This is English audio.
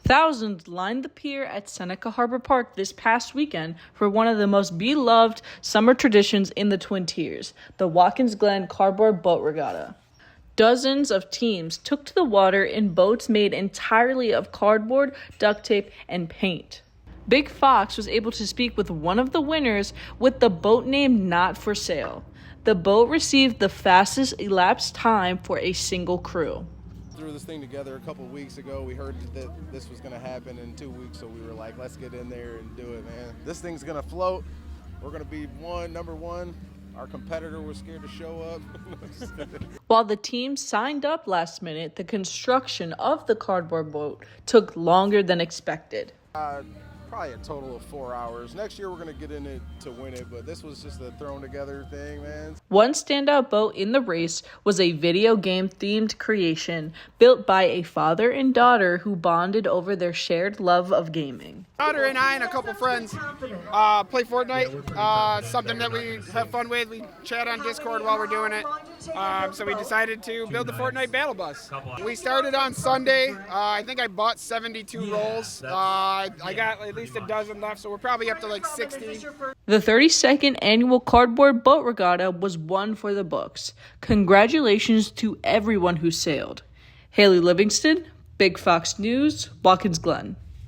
Thousands lined the pier at Seneca Harbor Park this past weekend for one of the most beloved summer traditions in the Twin Tiers, the Watkins Glen Cardboard Boat Regatta. Dozens of teams took to the water in boats made entirely of cardboard, duct tape, and paint. Big Fox was able to speak with one of the winners with the boat name not for sale. The boat received the fastest elapsed time for a single crew. Threw this thing together a couple weeks ago. We heard that this was going to happen in 2 weeks, so we were like, let's get in there and do it, man. This thing's going to float. We're going to be number one. Our competitor was scared to show up. While the team signed up last minute, the construction of the cardboard boat took longer than expected. Probably a total of 4 hours. Next year we're going to get in it to win it, but this was just a thrown together thing, man. One standout boat in the race was a video game themed creation built by a father and daughter who bonded over their shared love of gaming. Daughter and I and a couple friends play Fortnite, something that we have fun with. We chat on Discord while we're doing it. So we decided to build the Fortnite Battle Bus. We started on Sunday. I think I bought 72 rolls. I got at least a dozen left, so we're probably up to like 60. The 32nd annual Cardboard Boat Regatta was one for the books. Congratulations to everyone who sailed. Haley Livingston, Big Fox News, Watkins Glen.